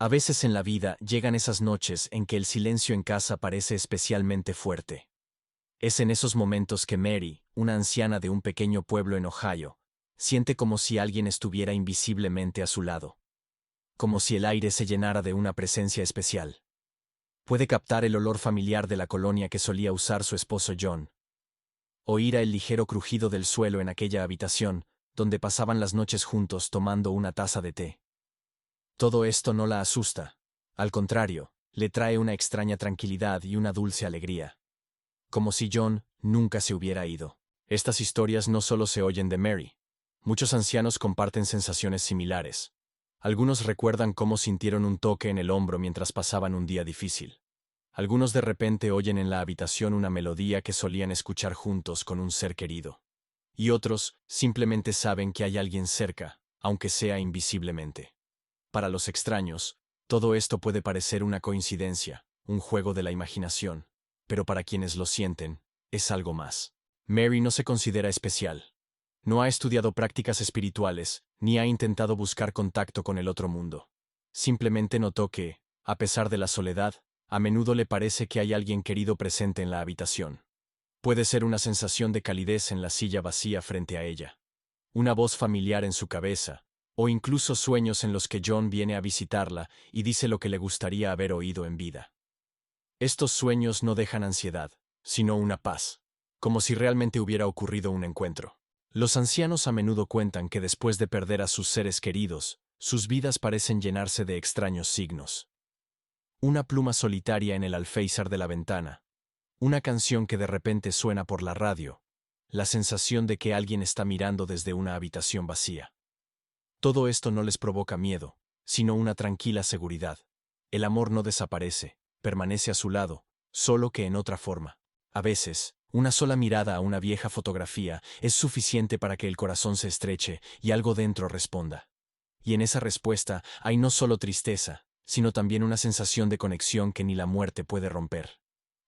A veces en la vida llegan esas noches en que el silencio en casa parece especialmente fuerte. Es en esos momentos que Mary, una anciana de un pequeño pueblo en Ohio, siente como si alguien estuviera invisiblemente a su lado. Como si el aire se llenara de una presencia especial. Puede captar el olor familiar de la colonia que solía usar su esposo John. Oír el ligero crujido del suelo en aquella habitación, donde pasaban las noches juntos tomando una taza de té. Todo esto no la asusta. Al contrario, le trae una extraña tranquilidad y una dulce alegría. Como si John nunca se hubiera ido. Estas historias no solo se oyen de Mary. Muchos ancianos comparten sensaciones similares. Algunos recuerdan cómo sintieron un toque en el hombro mientras pasaban un día difícil. Algunos de repente oyen en la habitación una melodía que solían escuchar juntos con un ser querido. Y otros simplemente saben que hay alguien cerca, aunque sea invisiblemente. Para los extraños, todo esto puede parecer una coincidencia, un juego de la imaginación, pero para quienes lo sienten, es algo más. Mary no se considera especial. No ha estudiado prácticas espirituales, ni ha intentado buscar contacto con el otro mundo. Simplemente notó que, a pesar de la soledad, a menudo le parece que hay alguien querido presente en la habitación. Puede ser una sensación de calidez en la silla vacía frente a ella, una voz familiar en su cabeza, o incluso sueños en los que John viene a visitarla y dice lo que le gustaría haber oído en vida. Estos sueños no dejan ansiedad, sino una paz, como si realmente hubiera ocurrido un encuentro. Los ancianos a menudo cuentan que después de perder a sus seres queridos, sus vidas parecen llenarse de extraños signos. Una pluma solitaria en el alféizar de la ventana, una canción que de repente suena por la radio, la sensación de que alguien está mirando desde una habitación vacía. Todo esto no les provoca miedo, sino una tranquila seguridad. El amor no desaparece, permanece a su lado, solo que en otra forma. A veces, una sola mirada a una vieja fotografía es suficiente para que el corazón se estreche y algo dentro responda. Y en esa respuesta hay no solo tristeza, sino también una sensación de conexión que ni la muerte puede romper.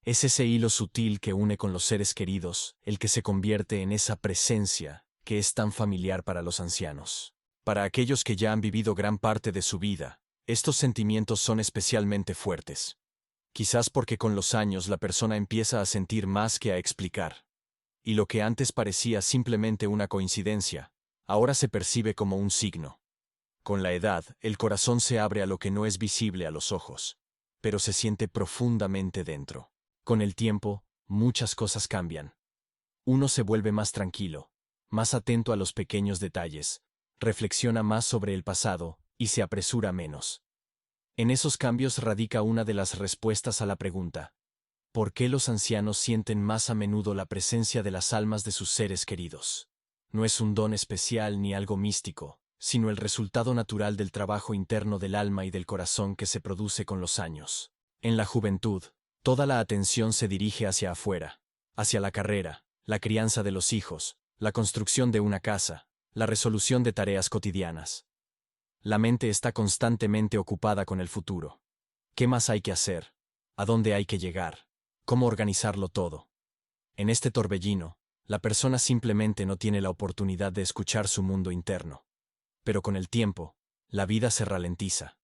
Es ese hilo sutil que une con los seres queridos, el que se convierte en esa presencia que es tan familiar para los ancianos. Para aquellos que ya han vivido gran parte de su vida, estos sentimientos son especialmente fuertes. Quizás porque con los años la persona empieza a sentir más que a explicar. Y lo que antes parecía simplemente una coincidencia, ahora se percibe como un signo. Con la edad, el corazón se abre a lo que no es visible a los ojos, pero se siente profundamente dentro. Con el tiempo, muchas cosas cambian. Uno se vuelve más tranquilo, más atento a los pequeños detalles, reflexiona más sobre el pasado y se apresura menos. En esos cambios radica una de las respuestas a la pregunta: ¿por qué los ancianos sienten más a menudo la presencia de las almas de sus seres queridos? No es un don especial ni algo místico, sino el resultado natural del trabajo interno del alma y del corazón que se produce con los años. En la juventud, toda la atención se dirige hacia afuera, hacia la carrera, la crianza de los hijos, la construcción de una casa, la resolución de tareas cotidianas. La mente está constantemente ocupada con el futuro. ¿Qué más hay que hacer? ¿A dónde hay que llegar? ¿Cómo organizarlo todo? En este torbellino, la persona simplemente no tiene la oportunidad de escuchar su mundo interno. Pero con el tiempo, la vida se ralentiza.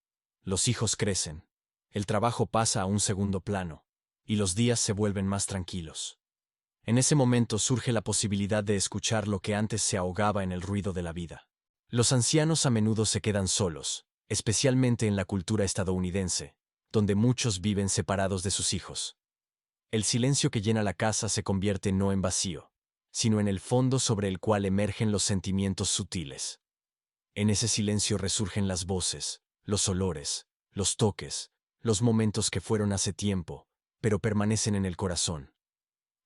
Los hijos crecen. El trabajo pasa a un segundo plano, y los días se vuelven más tranquilos. En ese momento surge la posibilidad de escuchar lo que antes se ahogaba en el ruido de la vida. Los ancianos a menudo se quedan solos, especialmente en la cultura estadounidense, donde muchos viven separados de sus hijos. El silencio que llena la casa se convierte no en vacío, sino en el fondo sobre el cual emergen los sentimientos sutiles. En ese silencio resurgen las voces, los olores, los toques, los momentos que fueron hace tiempo, pero permanecen en el corazón.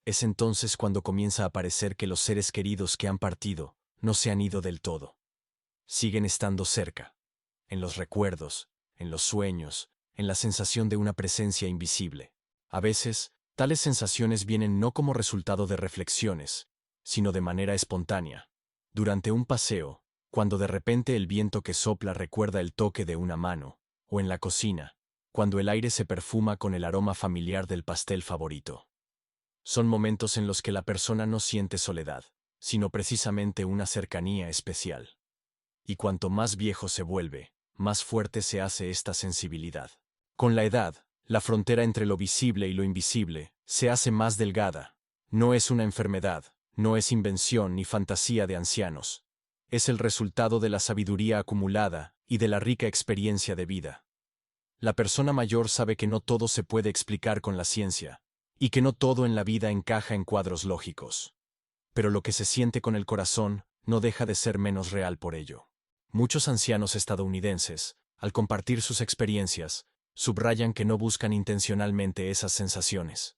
Es entonces cuando comienza a parecer que los seres queridos que han partido no se han ido del todo. Siguen estando cerca, en los recuerdos, en los sueños, en la sensación de una presencia invisible. A veces, tales sensaciones vienen no como resultado de reflexiones, sino de manera espontánea. Durante un paseo, cuando de repente el viento que sopla recuerda el toque de una mano, o en la cocina, cuando el aire se perfuma con el aroma familiar del pastel favorito. Son momentos en los que la persona no siente soledad, sino precisamente una cercanía especial. Y cuanto más viejo se vuelve, más fuerte se hace esta sensibilidad. Con la edad, la frontera entre lo visible y lo invisible se hace más delgada. No es una enfermedad, no es invención ni fantasía de ancianos. Es el resultado de la sabiduría acumulada y de la rica experiencia de vida. La persona mayor sabe que no todo se puede explicar con la ciencia, y que no todo en la vida encaja en cuadros lógicos. Pero lo que se siente con el corazón no deja de ser menos real por ello. Muchos ancianos estadounidenses, al compartir sus experiencias, subrayan que no buscan intencionalmente esas sensaciones.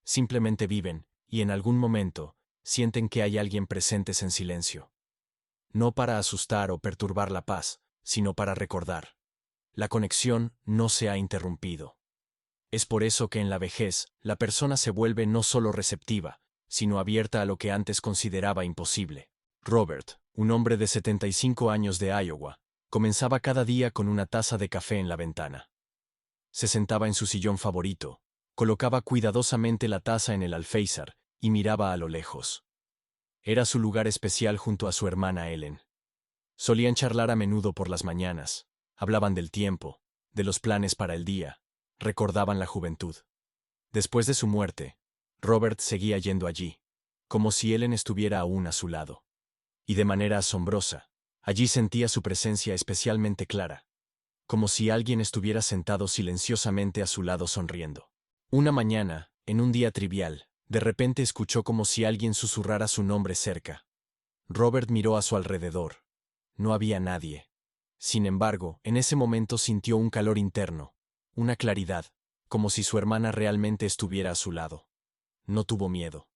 Simplemente viven, y en algún momento, sienten que hay alguien presentes en silencio. No para asustar o perturbar la paz, sino para recordar. La conexión no se ha interrumpido. Es por eso que en la vejez, la persona se vuelve no solo receptiva, sino abierta a lo que antes consideraba imposible. Robert, un hombre de 75 años de Iowa, comenzaba cada día con una taza de café en la ventana. Se sentaba en su sillón favorito, colocaba cuidadosamente la taza en el alféizar y miraba a lo lejos. Era su lugar especial junto a su hermana Ellen. Solían charlar a menudo por las mañanas, hablaban del tiempo, de los planes para el día, recordaban la juventud. Después de su muerte, Robert seguía yendo allí, como si Ellen estuviera aún a su lado. Y de manera asombrosa, allí sentía su presencia especialmente clara, como si alguien estuviera sentado silenciosamente a su lado sonriendo. Una mañana, en un día trivial, de repente escuchó como si alguien susurrara su nombre cerca. Robert miró a su alrededor. No había nadie. Sin embargo, en ese momento sintió un calor interno, una claridad, como si su hermana realmente estuviera a su lado. No tuvo miedo.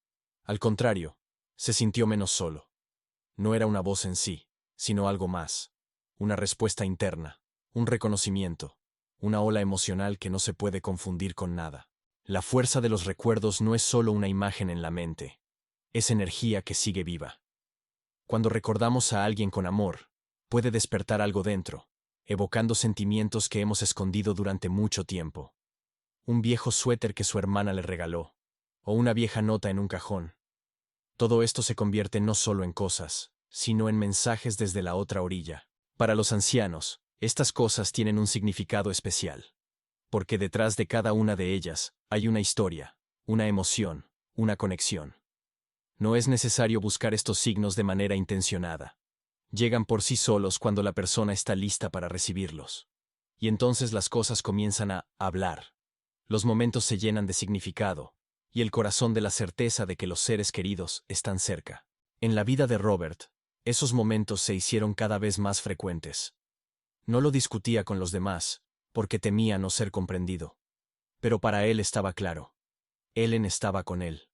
Al contrario, se sintió menos solo. No era una voz en sí, sino algo más. Una respuesta interna, un reconocimiento, una ola emocional que no se puede confundir con nada. La fuerza de los recuerdos no es solo una imagen en la mente. Es energía que sigue viva. Cuando recordamos a alguien con amor, puede despertar algo dentro, evocando sentimientos que hemos escondido durante mucho tiempo. Un viejo suéter que su hermana le regaló, o una vieja nota en un cajón. Todo esto se convierte no solo en cosas, sino en mensajes desde la otra orilla. Para los ancianos, estas cosas tienen un significado especial, porque detrás de cada una de ellas hay una historia, una emoción, una conexión. No es necesario buscar estos signos de manera intencionada. Llegan por sí solos cuando la persona está lista para recibirlos. Y entonces las cosas comienzan a hablar. Los momentos se llenan de significado, y el corazón de la certeza de que los seres queridos están cerca. En la vida de Robert, esos momentos se hicieron cada vez más frecuentes. No lo discutía con los demás, porque temía no ser comprendido. Pero para él estaba claro. Ellen estaba con él.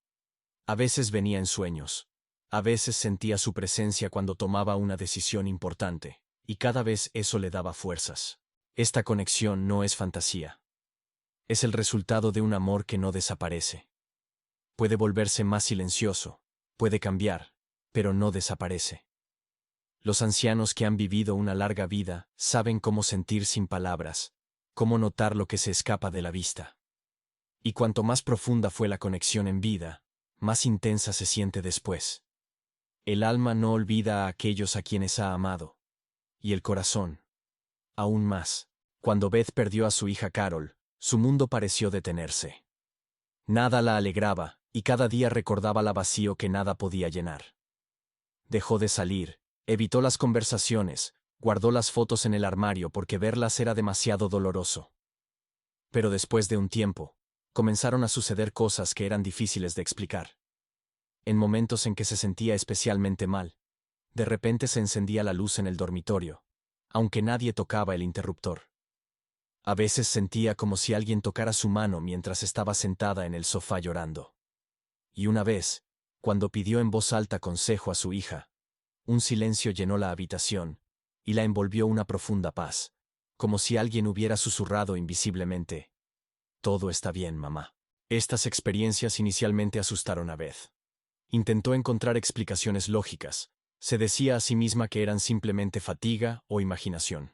A veces venía en sueños. A veces sentía su presencia cuando tomaba una decisión importante, y cada vez eso le daba fuerzas. Esta conexión no es fantasía. Es el resultado de un amor que no desaparece. Puede volverse más silencioso, puede cambiar, pero no desaparece. Los ancianos que han vivido una larga vida saben cómo sentir sin palabras, cómo notar lo que se escapa de la vista. Y cuanto más profunda fue la conexión en vida, más intensa se siente después. El alma no olvida a aquellos a quienes ha amado. Y el corazón. Aún más. Cuando Beth perdió a su hija Carol, su mundo pareció detenerse. Nada la alegraba, y cada día recordaba la vacío que nada podía llenar. Dejó de salir, evitó las conversaciones, guardó las fotos en el armario porque verlas era demasiado doloroso. Pero después de un tiempo, comenzaron a suceder cosas que eran difíciles de explicar. En momentos en que se sentía especialmente mal, de repente se encendía la luz en el dormitorio, aunque nadie tocaba el interruptor. A veces sentía como si alguien tocara su mano mientras estaba sentada en el sofá llorando. Y una vez, cuando pidió en voz alta consejo a su hija, un silencio llenó la habitación, y la envolvió una profunda paz, como si alguien hubiera susurrado invisiblemente: «Todo está bien, mamá». Estas experiencias inicialmente asustaron a Beth. Intentó encontrar explicaciones lógicas, se decía a sí misma que eran simplemente fatiga o imaginación.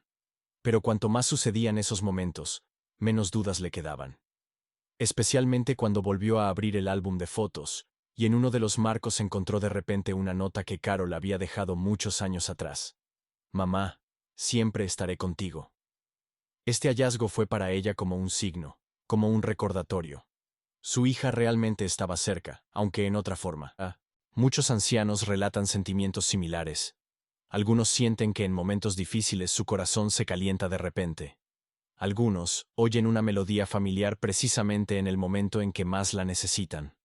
Pero cuanto más sucedían esos momentos, menos dudas le quedaban. Especialmente cuando volvió a abrir el álbum de fotos, y en uno de los marcos encontró de repente una nota que Carol había dejado muchos años atrás. «Mamá, siempre estaré contigo. Este hallazgo fue para ella como un signo, como un recordatorio. Su hija realmente estaba cerca, aunque en otra forma. Muchos ancianos relatan sentimientos similares. Algunos sienten que en momentos difíciles su corazón se calienta de repente. Algunos oyen una melodía familiar precisamente en el momento en que más la necesitan.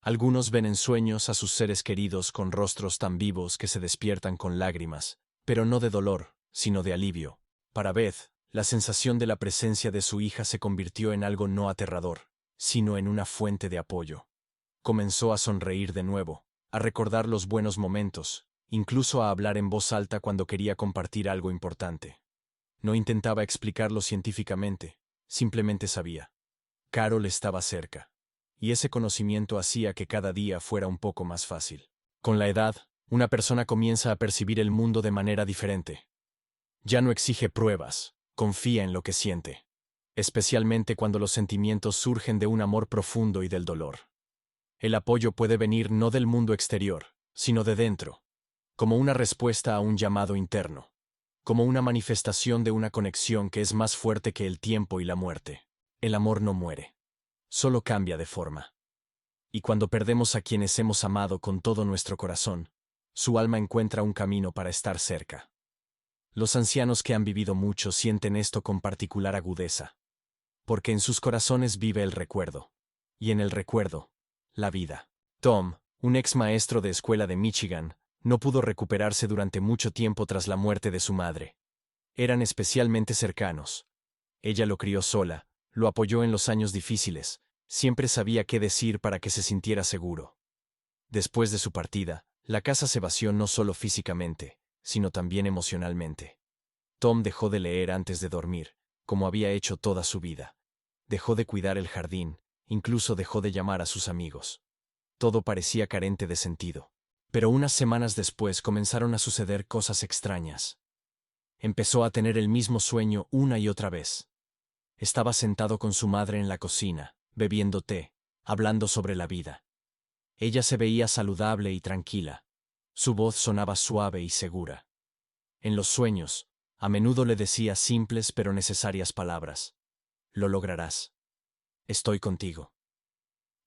Algunos ven en sueños a sus seres queridos con rostros tan vivos que se despiertan con lágrimas, pero no de dolor, sino de alivio. Para Beth, la sensación de la presencia de su hija se convirtió en algo no aterrador, sino en una fuente de apoyo. Comenzó a sonreír de nuevo, a recordar los buenos momentos, incluso a hablar en voz alta cuando quería compartir algo importante. No intentaba explicarlo científicamente, simplemente sabía. Carol estaba cerca. Y ese conocimiento hacía que cada día fuera un poco más fácil. Con la edad, una persona comienza a percibir el mundo de manera diferente. Ya no exige pruebas, confía en lo que siente. Especialmente cuando los sentimientos surgen de un amor profundo y del dolor. El apoyo puede venir no del mundo exterior, sino de dentro, como una respuesta a un llamado interno, como una manifestación de una conexión que es más fuerte que el tiempo y la muerte. El amor no muere, solo cambia de forma. Y cuando perdemos a quienes hemos amado con todo nuestro corazón, su alma encuentra un camino para estar cerca. Los ancianos que han vivido mucho sienten esto con particular agudeza, porque en sus corazones vive el recuerdo, y en el recuerdo, la vida. Tom, un ex maestro de escuela de Michigan, no pudo recuperarse durante mucho tiempo tras la muerte de su madre. Eran especialmente cercanos. Ella lo crió sola, lo apoyó en los años difíciles, siempre sabía qué decir para que se sintiera seguro. Después de su partida, la casa se vació no solo físicamente, sino también emocionalmente. Tom dejó de leer antes de dormir, como había hecho toda su vida. Dejó de cuidar el jardín, incluso dejó de llamar a sus amigos. Todo parecía carente de sentido. Pero unas semanas después comenzaron a suceder cosas extrañas. Empezó a tener el mismo sueño una y otra vez. Estaba sentado con su madre en la cocina, bebiendo té, hablando sobre la vida. Ella se veía saludable y tranquila. Su voz sonaba suave y segura. En los sueños, a menudo le decía simples pero necesarias palabras. Lo lograrás. Estoy contigo.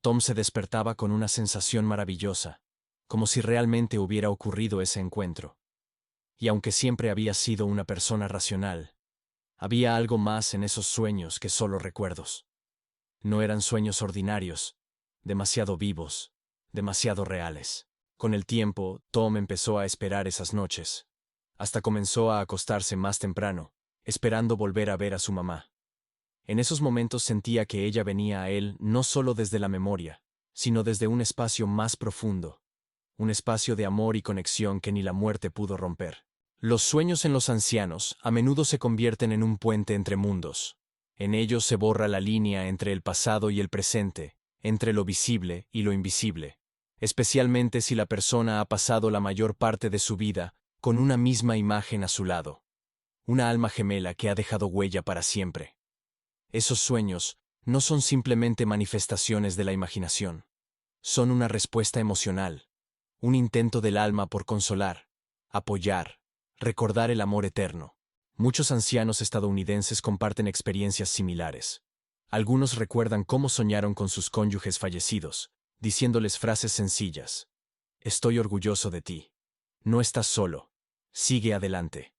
Tom se despertaba con una sensación maravillosa, como si realmente hubiera ocurrido ese encuentro. Y aunque siempre había sido una persona racional, había algo más en esos sueños que solo recuerdos. No eran sueños ordinarios, demasiado vivos, demasiado reales. Con el tiempo, Tom empezó a esperar esas noches. Hasta comenzó a acostarse más temprano, esperando volver a ver a su mamá. En esos momentos sentía que ella venía a él no solo desde la memoria, sino desde un espacio más profundo, un espacio de amor y conexión que ni la muerte pudo romper. Los sueños en los ancianos a menudo se convierten en un puente entre mundos. En ellos se borra la línea entre el pasado y el presente, entre lo visible y lo invisible, especialmente si la persona ha pasado la mayor parte de su vida con una misma imagen a su lado, una alma gemela que ha dejado huella para siempre. Esos sueños no son simplemente manifestaciones de la imaginación, son una respuesta emocional, un intento del alma por consolar, apoyar, recordar el amor eterno. Muchos ancianos estadounidenses comparten experiencias similares. Algunos recuerdan cómo soñaron con sus cónyuges fallecidos, diciéndoles frases sencillas. Estoy orgulloso de ti. No estás solo. Sigue adelante.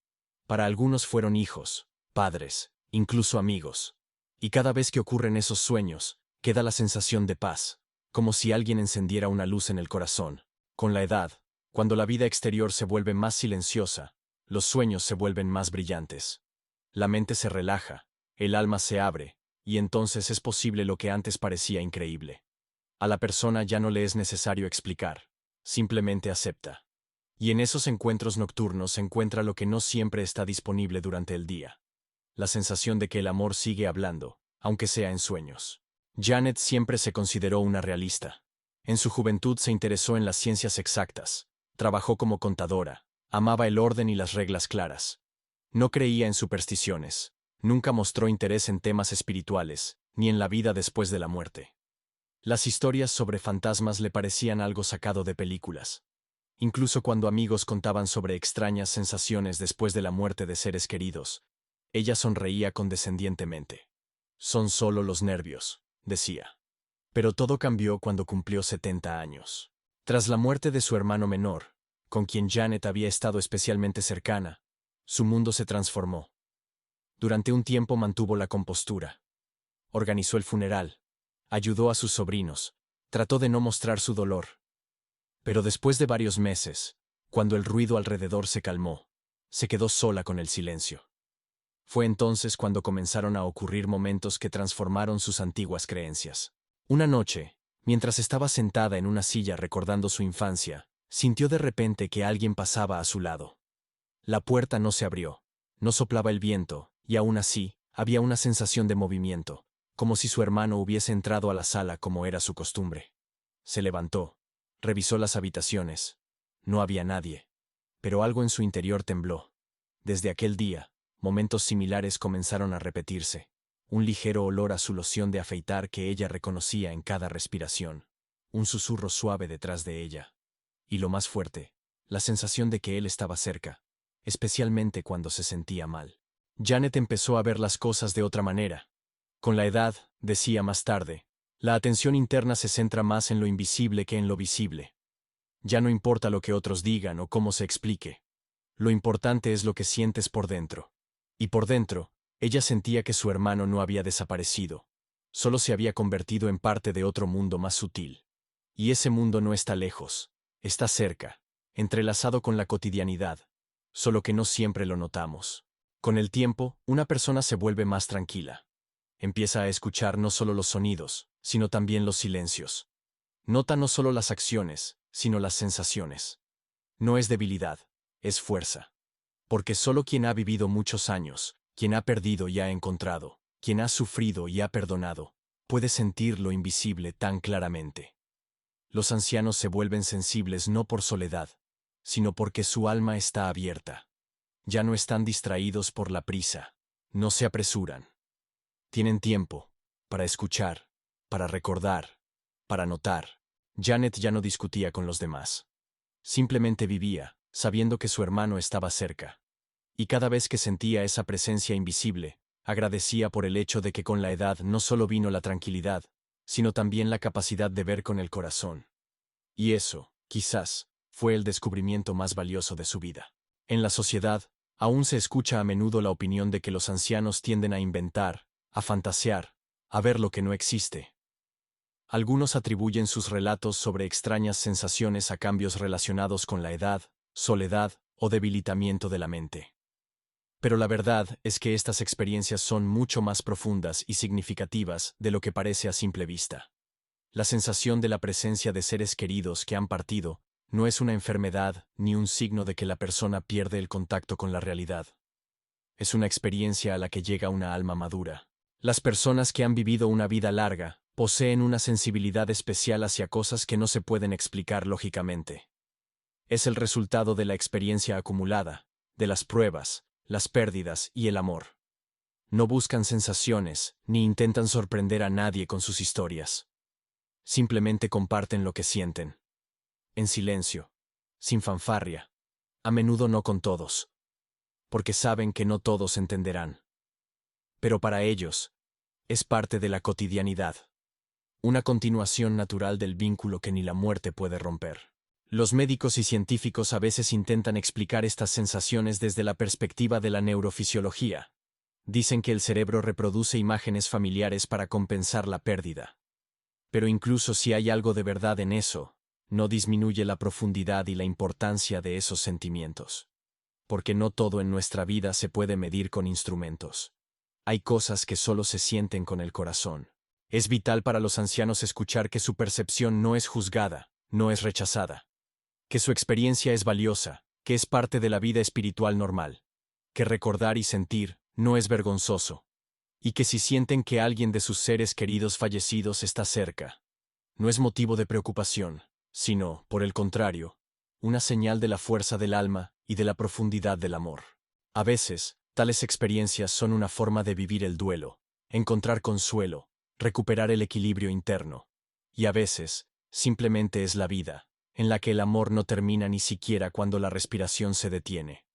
Para algunos fueron hijos, padres, incluso amigos. Y cada vez que ocurren esos sueños, queda la sensación de paz, como si alguien encendiera una luz en el corazón. Con la edad, cuando la vida exterior se vuelve más silenciosa, los sueños se vuelven más brillantes. La mente se relaja, el alma se abre, y entonces es posible lo que antes parecía increíble. A la persona ya no le es necesario explicar, simplemente acepta. Y en esos encuentros nocturnos se encuentra lo que no siempre está disponible durante el día. La sensación de que el amor sigue hablando, aunque sea en sueños. Janet siempre se consideró una realista. En su juventud se interesó en las ciencias exactas, trabajó como contadora, amaba el orden y las reglas claras. No creía en supersticiones, nunca mostró interés en temas espirituales, ni en la vida después de la muerte. Las historias sobre fantasmas le parecían algo sacado de películas. Incluso cuando amigos contaban sobre extrañas sensaciones después de la muerte de seres queridos, ella sonreía condescendientemente. Son solo los nervios, decía. Pero todo cambió cuando cumplió 70 años. Tras la muerte de su hermano menor, con quien Janet había estado especialmente cercana, su mundo se transformó. Durante un tiempo mantuvo la compostura. Organizó el funeral, ayudó a sus sobrinos, trató de no mostrar su dolor. Pero después de varios meses, cuando el ruido alrededor se calmó, se quedó sola con el silencio. Fue entonces cuando comenzaron a ocurrir momentos que transformaron sus antiguas creencias. Una noche, mientras estaba sentada en una silla recordando su infancia, sintió de repente que alguien pasaba a su lado. La puerta no se abrió, no soplaba el viento, y aún así, había una sensación de movimiento, como si su hermano hubiese entrado a la sala como era su costumbre. Se levantó, revisó las habitaciones. No había nadie. Pero algo en su interior tembló. Desde aquel día, momentos similares comenzaron a repetirse. Un ligero olor a su loción de afeitar que ella reconocía en cada respiración. Un susurro suave detrás de ella. Y lo más fuerte, la sensación de que él estaba cerca, especialmente cuando se sentía mal. Janet empezó a ver las cosas de otra manera. Con la edad, decía más tarde, la atención interna se centra más en lo invisible que en lo visible. Ya no importa lo que otros digan o cómo se explique. Lo importante es lo que sientes por dentro. Y por dentro, ella sentía que su hermano no había desaparecido. Solo se había convertido en parte de otro mundo más sutil. Y ese mundo no está lejos, está cerca, entrelazado con la cotidianidad, solo que no siempre lo notamos. Con el tiempo, una persona se vuelve más tranquila. Empieza a escuchar no solo los sonidos, sino también los silencios. Nota no solo las acciones, sino las sensaciones. No es debilidad, es fuerza. Porque solo quien ha vivido muchos años, quien ha perdido y ha encontrado, quien ha sufrido y ha perdonado, puede sentir lo invisible tan claramente. Los ancianos se vuelven sensibles no por soledad, sino porque su alma está abierta. Ya no están distraídos por la prisa, no se apresuran. Tienen tiempo para escuchar, para recordar, para notar. Janet ya no discutía con los demás. Simplemente vivía, sabiendo que su hermano estaba cerca. Y cada vez que sentía esa presencia invisible, agradecía por el hecho de que con la edad no solo vino la tranquilidad, sino también la capacidad de ver con el corazón. Y eso, quizás, fue el descubrimiento más valioso de su vida. En la sociedad, aún se escucha a menudo la opinión de que los ancianos tienden a inventar, a fantasear, a ver lo que no existe. Algunos atribuyen sus relatos sobre extrañas sensaciones a cambios relacionados con la edad, soledad o debilitamiento de la mente. Pero la verdad es que estas experiencias son mucho más profundas y significativas de lo que parece a simple vista. La sensación de la presencia de seres queridos que han partido no es una enfermedad ni un signo de que la persona pierde el contacto con la realidad. Es una experiencia a la que llega una alma madura. Las personas que han vivido una vida larga poseen una sensibilidad especial hacia cosas que no se pueden explicar lógicamente. Es el resultado de la experiencia acumulada, de las pruebas, las pérdidas y el amor. No buscan sensaciones, ni intentan sorprender a nadie con sus historias. Simplemente comparten lo que sienten. En silencio, sin fanfarria. A menudo no con todos. Porque saben que no todos entenderán. Pero para ellos, es parte de la cotidianidad. Una continuación natural del vínculo que ni la muerte puede romper. Los médicos y científicos a veces intentan explicar estas sensaciones desde la perspectiva de la neurofisiología. Dicen que el cerebro reproduce imágenes familiares para compensar la pérdida. Pero incluso si hay algo de verdad en eso, no disminuye la profundidad y la importancia de esos sentimientos. Porque no todo en nuestra vida se puede medir con instrumentos. Hay cosas que solo se sienten con el corazón. Es vital para los ancianos escuchar que su percepción no es juzgada, no es rechazada. Que su experiencia es valiosa, que es parte de la vida espiritual normal. Que recordar y sentir no es vergonzoso. Y que si sienten que alguien de sus seres queridos fallecidos está cerca, no es motivo de preocupación, sino, por el contrario, una señal de la fuerza del alma y de la profundidad del amor. A veces, tales experiencias son una forma de vivir el duelo, encontrar consuelo, recuperar el equilibrio interno. Y a veces, simplemente es la vida, en la que el amor no termina ni siquiera cuando la respiración se detiene.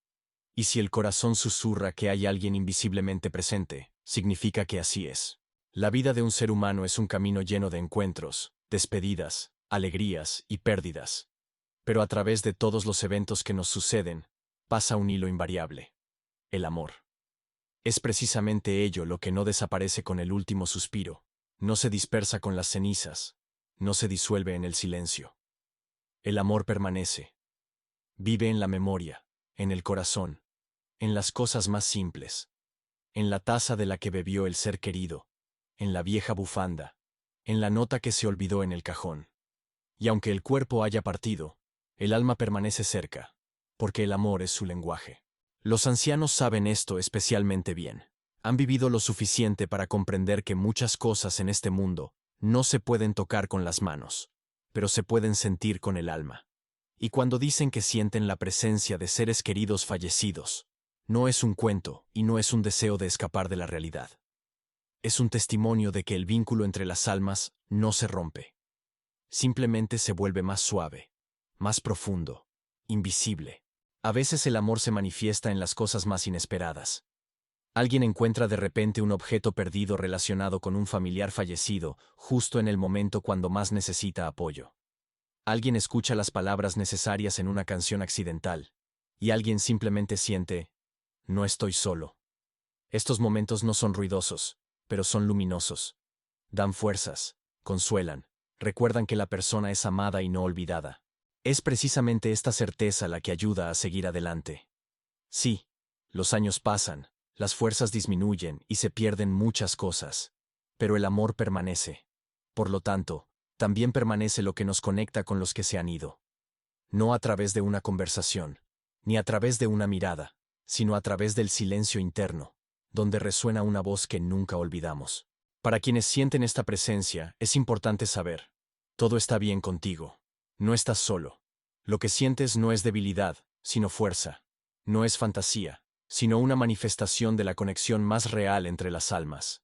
Y si el corazón susurra que hay alguien invisiblemente presente, significa que así es. La vida de un ser humano es un camino lleno de encuentros, despedidas, alegrías y pérdidas. Pero a través de todos los eventos que nos suceden, pasa un hilo invariable: el amor. Es precisamente ello lo que no desaparece con el último suspiro, no se dispersa con las cenizas, no se disuelve en el silencio. El amor permanece. Vive en la memoria, en el corazón, en las cosas más simples, en la taza de la que bebió el ser querido, en la vieja bufanda, en la nota que se olvidó en el cajón. Y aunque el cuerpo haya partido, el alma permanece cerca, porque el amor es su lenguaje. Los ancianos saben esto especialmente bien. Han vivido lo suficiente para comprender que muchas cosas en este mundo no se pueden tocar con las manos, pero se pueden sentir con el alma. Y cuando dicen que sienten la presencia de seres queridos fallecidos, no es un cuento y no es un deseo de escapar de la realidad. Es un testimonio de que el vínculo entre las almas no se rompe. Simplemente se vuelve más suave, más profundo, invisible. A veces el amor se manifiesta en las cosas más inesperadas. Alguien encuentra de repente un objeto perdido relacionado con un familiar fallecido, justo en el momento cuando más necesita apoyo. Alguien escucha las palabras necesarias en una canción accidental, y alguien simplemente siente: no estoy solo. Estos momentos no son ruidosos, pero son luminosos. Dan fuerzas, consuelan, recuerdan que la persona es amada y no olvidada. Es precisamente esta certeza la que ayuda a seguir adelante. Sí, los años pasan, las fuerzas disminuyen y se pierden muchas cosas, pero el amor permanece. Por lo tanto, también permanece lo que nos conecta con los que se han ido. No a través de una conversación, ni a través de una mirada, sino a través del silencio interno, donde resuena una voz que nunca olvidamos. Para quienes sienten esta presencia, es importante saber: todo está bien contigo. No estás solo. Lo que sientes no es debilidad, sino fuerza. No es fantasía, sino una manifestación de la conexión más real entre las almas.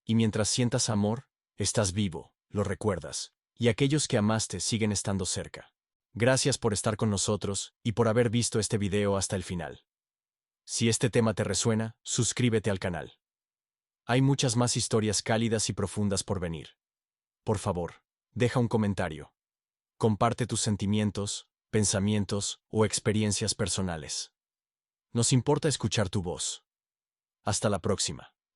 Y mientras sientas amor, estás vivo, lo recuerdas, y aquellos que amaste siguen estando cerca. Gracias por estar con nosotros y por haber visto este video hasta el final. Si este tema te resuena, suscríbete al canal. Hay muchas más historias cálidas y profundas por venir. Por favor, deja un comentario. Comparte tus sentimientos, pensamientos o experiencias personales. Nos importa escuchar tu voz. Hasta la próxima.